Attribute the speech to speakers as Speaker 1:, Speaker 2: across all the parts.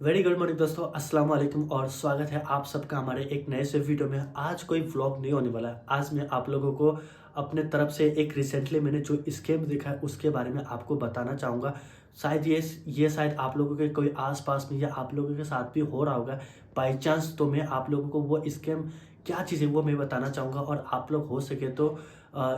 Speaker 1: Very good morning दोस्तों, अस्सलाम वालेकुम और स्वागत है आप सबका हमारे एक नए से वीडियो में। आज कोई व्लॉग नहीं होने वाला है। आज मैं आप लोगों को अपने तरफ से एक रिसेंटली मैंने जो स्कैम देखा है उसके बारे में आपको बताना चाहूँगा। शायद ये शायद आप लोगों के कोई आस-पास में या आप लोगों के साथ भी हो रहा होगा बाय चांस। तो मैं आप लोगों को वो स्कैम क्या चीज़ है वो मैं बताना चाहूँगा और आप लोग हो सके तो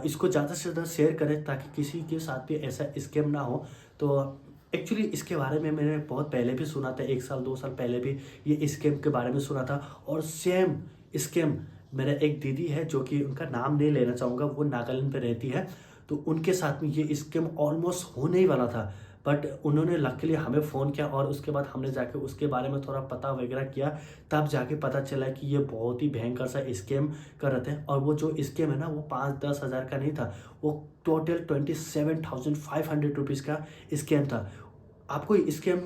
Speaker 1: इसको ज़्यादा से ज़्यादा शेयर करें ताकि किसी के साथ भी ऐसा स्कैम ना हो। तो एक्चुअली इसके बारे में मैंने बहुत पहले भी सुना था, 1 साल 2 साल पहले भी ये स्कैम के बारे में सुना था। और सेम स्कैम मेरा एक दीदी है जो कि उनका नाम नहीं लेना चाहूँगा, वो नागालैंड पे रहती है। तो उनके साथ में ये स्कैम ऑलमोस्ट होने ही वाला था, बट उन्होंने लकीली हमें फ़ोन किया और उसके बाद हमने जाके उसके बारे में थोड़ा पता वगैरह किया। तब जाके पता चला कि ये बहुत ही भयंकर सा स्कैम कर रहे थे। और वो जो स्कैम है ना, वो 5-10 हज़ार का नहीं था, वो टोटल 27,500 रुपीज़ का स्कैम था। आपको स्कैम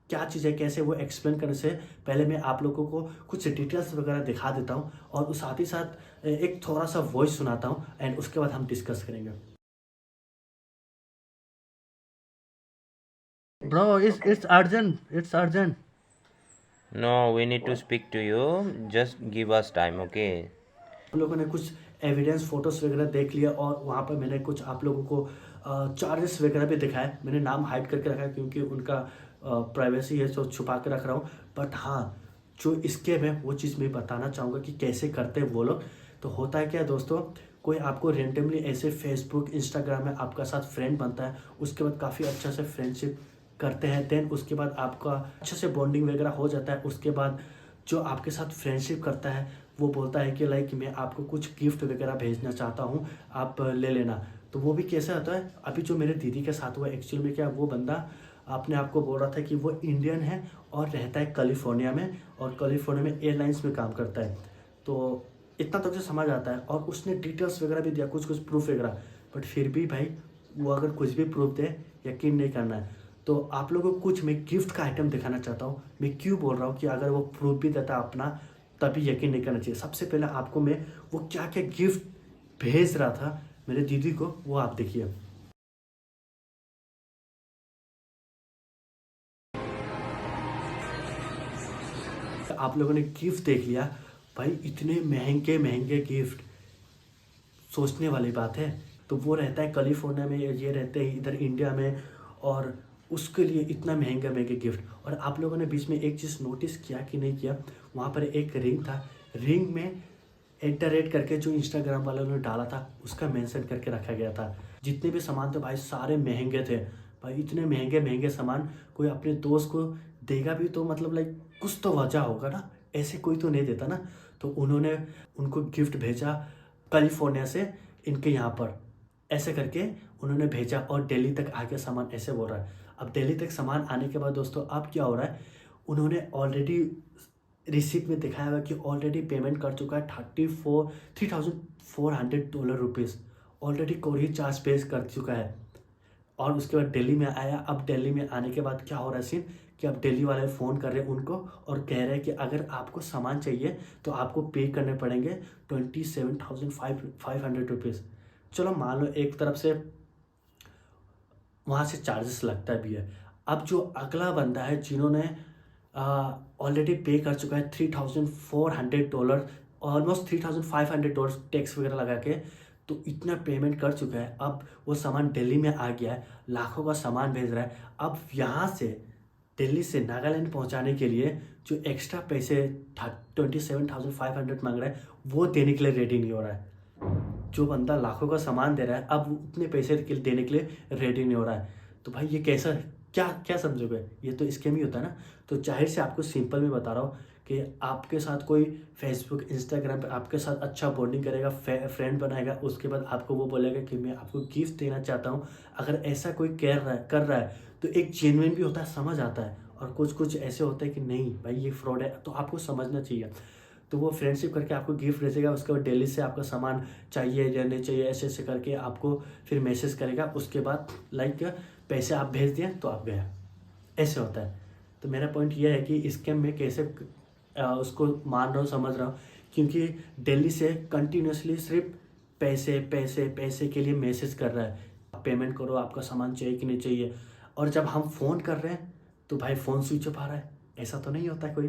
Speaker 1: क्या चीज़ है, कैसे वो एक्सप्लेन करने से पहले मैं आप लोगों को कुछ डिटेल्स वगैरह दिखा देता हूँ और साथ ही साथ एक थोड़ा-सा वॉइस सुनाता हूँ एंड उसके बाद हम डिस्कस करेंगे। Bro, it's urgent. It's urgent.
Speaker 2: No, we need to speak to you. Just give us time, okay?
Speaker 1: हम लोगों ने कुछ एविडेंस फ़ोटोज़ वगैरह देख लिया और वहाँ पर मैंने कुछ आप लोगों को चार्जेस वगैरह भी दिखाए। मैंने नाम हाइड करके रखा है क्योंकि उनका प्राइवेसी है, तो छुपा के रख रहा हूँ। बट हाँ, जो स्कैम है वो चीज़ मैं बताना चाहूँगा कि कैसे करते हैं वो लोग। तो होता है क्या दोस्तों, कोई आपको रैंडमली ऐसे फेसबुक, इंस्टाग्राम में आपका साथ फ्रेंड बनता है, उसके बाद काफ़ी अच्छा से फ्रेंडशिप करते हैं। देन उसके बाद आपका अच्छे से बॉन्डिंग वगैरह हो जाता है। उसके बाद जो आपके साथ फ्रेंडशिप करता है वो बोलता है कि लाइक मैं आपको कुछ गिफ्ट वगैरह भेजना चाहता हूँ, आप ले लेना। तो वो भी कैसे होता है, अभी जो मेरे दीदी के साथ हुआ एक्चुअल में क्या, वो बंदा अपने आप को बोल रहा था कि वो इंडियन है और रहता है कैलिफोर्निया में, और कैलिफोर्निया में एयरलाइंस में काम करता है। तो इतना तो मुझे समझ आता है और उसने डिटेल्स वगैरह भी दिया, कुछ कुछ प्रूफ वगैरह। बट फिर भी भाई, वो अगर कुछ भी प्रूफ दे, यकीन नहीं करना है। तो आप लोगों को कुछ मैं गिफ्ट का आइटम दिखाना चाहता हूँ। मैं क्यों बोल रहा हूँ कि अगर वो प्रूफ भी देता अपना तभी यकीन नहीं करना चाहिए। सबसे पहले आपको मैं वो क्या क्या गिफ्ट भेज रहा था मेरे दीदी को, वो आप देखिए। आप लोगों ने गिफ्ट देख लिया भाई, इतने महंगे महंगे गिफ्ट, सोचने वाली बात है। तो वो रहता है कैलिफोर्निया में, ये रहते हैं इधर इंडिया में, और उसके लिए इतना महंगे महंगे गिफ्ट। और आप लोगों ने बीच में एक चीज़ नोटिस किया कि नहीं किया, वहाँ पर एक रिंग था, रिंग में @ करके जो इंस्टाग्राम वालों ने डाला था उसका मेंशन करके रखा गया था। जितने भी सामान थे भाई सारे महंगे थे। भाई इतने महंगे महंगे सामान कोई अपने दोस्त को देगा भी तो मतलब लाइक कुछ तो वजह होगा ना, ऐसे कोई तो नहीं देता ना। तो उन्होंने उनको गिफ्ट भेजा कैलिफोर्निया से इनके यहाँ पर, ऐसे करके उन्होंने भेजा और दिल्ली तक आ गया सामान, ऐसे बोल रहा है। अब दिल्ली तक सामान आने के बाद दोस्तों अब क्या हो रहा है, उन्होंने ऑलरेडी रिसीप्ट में दिखाया हुआ कि ऑलरेडी पेमेंट कर चुका है 3,400 रुपीज़, ऑलरेडी कोरियर चार्ज पे कर चुका है। और उसके बाद दिल्ली में आया। अब दिल्ली में आने के बाद क्या हो रहा है सीन, कि अब दिल्ली वाले फ़ोन कर रहे हैं उनको और कह रहे हैं कि अगर आपको सामान चाहिए तो आपको पे करने पड़ेंगे 27,500 रुपीज़। चलो मान लो एक तरफ से वहाँ से चार्जेस लगता भी है। अब जो अगला बंदा है जिन्होंने ऑलरेडी पे कर चुका है $3,400, ऑलमोस्ट $3,500 टैक्स वगैरह लगा के, तो इतना पेमेंट कर चुका है। अब वो सामान दिल्ली में आ गया है, लाखों का सामान भेज रहा है। अब यहाँ से दिल्ली से नागालैंड पहुँचाने के लिए जो एक्स्ट्रा पैसे 27,500 मांग रहा है, वो देने के लिए रेडी नहीं हो रहा है। जो बंदा लाखों का सामान दे रहा है अब उतने पैसे देने के लिए रेडी नहीं हो रहा है। तो भाई ये कैसा, क्या क्या समझोगे, ये तो स्कैम ही होता है ना। तो जाहिर से आपको सिंपल में बता रहा हूँ कि आपके साथ कोई फेसबुक, इंस्टाग्राम पे आपके साथ अच्छा बॉन्डिंग करेगा, फ्रेंड बनाएगा, उसके बाद आपको वो बोलेगा कि मैं आपको गिफ्ट देना चाहता हूँ। अगर ऐसा कोई कर रहा है तो एक जेन्युइन भी होता है, समझ आता है। और कुछ कुछ ऐसे होते हैं कि नहीं भाई ये फ्रॉड है, तो आपको समझना चाहिए। तो वो फ्रेंडशिप करके आपको गिफ्ट भेजेगा, उसके बाद दिल्ली से आपका सामान चाहिए या नहीं चाहिए ऐसे ऐसे करके आपको फिर मैसेज करेगा। उसके बाद लाइक पैसे आप भेज दिए तो आप गया, ऐसे होता है। तो मेरा पॉइंट ये है कि स्कैम में कैसे उसको मान रहा हूँ, समझ रहा हूँ, क्योंकि दिल्ली से कंटिन्यूसली सिर्फ पैसे पैसे पैसे के लिए मैसेज कर रहा है, आप पेमेंट करो, आपका सामान चाहिए कि नहीं चाहिए। और जब हम फ़ोन कर रहे हैं तो भाई फ़ोन स्विच ऑफ आ रहा है। ऐसा तो नहीं होता है कोई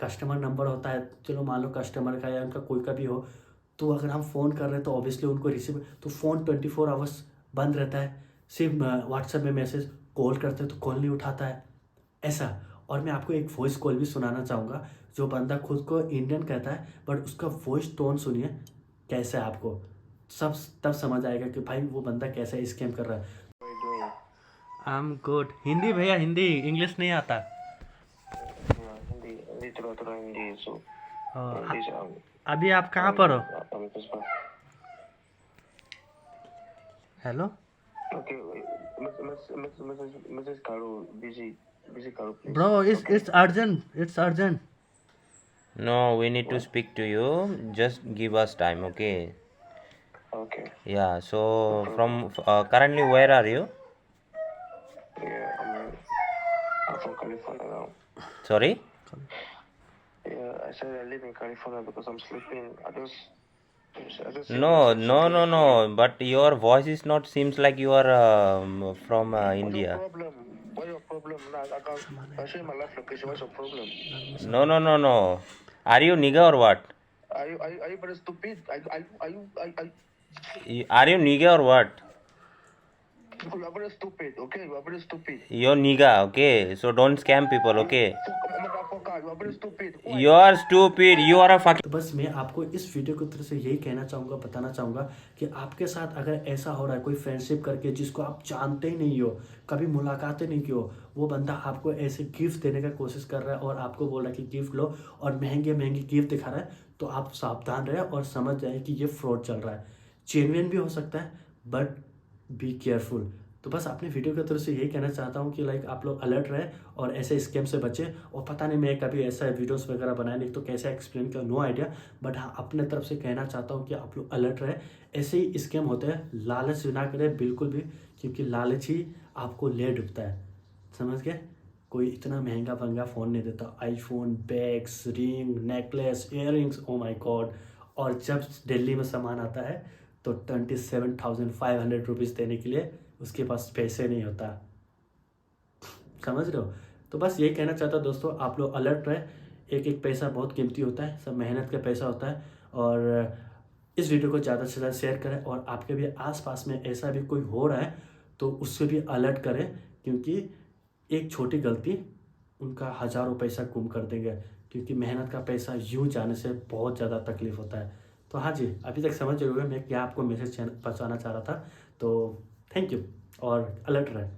Speaker 1: कस्टमर नंबर होता है, चलो मान लो कस्टमर का या उनका कोई का भी हो, तो अगर हम फ़ोन कर रहे हैं तो ऑब्वियसली उनको रिसीव, तो फ़ोन 24 आवर्स बंद रहता है, सिर्फ व्हाट्सएप में मैसेज, कॉल करते हैं तो कॉल नहीं उठाता है ऐसा। और मैं आपको एक वॉइस कॉल भी सुनाना चाहूँगा, जो बंदा खुद को इंडियन कहता है बट उसका वॉइस टोन सुनिए कैसा है, आपको सब तब समझ आएगा कि भाई वो बंदा कैसा स्कैम कर रहा है। I am good. हिंदी भैया, हिंदी, इंग्लिश नहीं आता।
Speaker 3: हिंदी थोड़ा हिंदी सो
Speaker 1: अभी आप कहाँ पर हो? हेलो।
Speaker 3: ओके मैसेज करो, बिजी करो please.
Speaker 1: Bro it's urgent, it's urgent.
Speaker 2: No, we need to speak to you. Just give us time, okay?
Speaker 3: Okay.
Speaker 2: Yeah. So currently, where are you?
Speaker 3: Yeah, I'm from California now.
Speaker 2: Sorry.
Speaker 3: Yeah, I said I live in California because I'm sleeping. I just
Speaker 2: No. But your voice is not seems like you are from India.
Speaker 3: What's your problem? I share my life location. What's your problem?
Speaker 2: No. Are you nigga or what?
Speaker 3: Are you very stupid? Are you
Speaker 2: Are you nigga or what?
Speaker 3: are very stupid, okay? You are very stupid.
Speaker 2: You're nigga, okay? So don't scam people, okay?
Speaker 3: Motherfucker, you are very stupid.
Speaker 2: You are stupid. You are a fucking.
Speaker 1: तो बस मैं आपको इस video की तरफ से यही कहना चाहूँगा, बताना चाहूँगा कि आपके साथ अगर ऐसा हो रहा है, कोई फ्रेंडशिप करके जिसको आप जानते ही नहीं हो, कभी मुलाकात ही नहीं की हो, वो बंदा आपको ऐसे गिफ्ट देने का कोशिश कर रहा है और आपको बोल रहा है कि गिफ्ट लो और महंगे गिफ्ट दिखा रहा है, तो आप सावधान रहे और समझ जाए कि ये फ्रॉड चल रहा है। जेन्युइन भी हो सकता है बट बी केयरफुल। तो बस अपने वीडियो की तरफ से यही कहना चाहता हूँ कि लाइक आप लोग अलर्ट रहे और ऐसे स्कैम से बचे। और पता नहीं मैं कभी ऐसा वीडियोस वगैरह बनाया नहीं तो कैसे एक्सप्लेन किया, नो आइडिया, बट हाँ अपने तरफ से कहना चाहता हूँ कि आप लोग अलर्ट रहे। ऐसे ही स्कैम होते हैं, लालच ना करें बिल्कुल भी, क्योंकि लालच ही आपको ले डूबता है, समझ गए। कोई इतना महंगा फ़ोन नहीं देता, iPhone, bags, ring, necklace, earrings, oh my God. और जब दिल्ली में सामान आता है तो 27,500 रुपीज़ देने के लिए उसके पास पैसे नहीं होता, समझ रहे हो। तो बस यही कहना चाहता हूँ दोस्तों, आप लोग अलर्ट रहे। एक पैसा बहुत कीमती होता है, सब मेहनत का पैसा होता है। और इस वीडियो को ज़्यादा से ज़्यादा शेयर करें और आपके भी आसपास में ऐसा भी कोई हो रहा है तो उससे भी अलर्ट करें, क्योंकि एक छोटी गलती उनका हज़ारों पैसा गुम कर देंगे, क्योंकि मेहनत का पैसा यूँ जाने से बहुत ज़्यादा तकलीफ होता है। तो हाँ जी, अभी तक समझ गए मैं क्या आपको मैसेज पहुँचाना चाह रहा था। तो थैंक यू और अलर्ट रहें।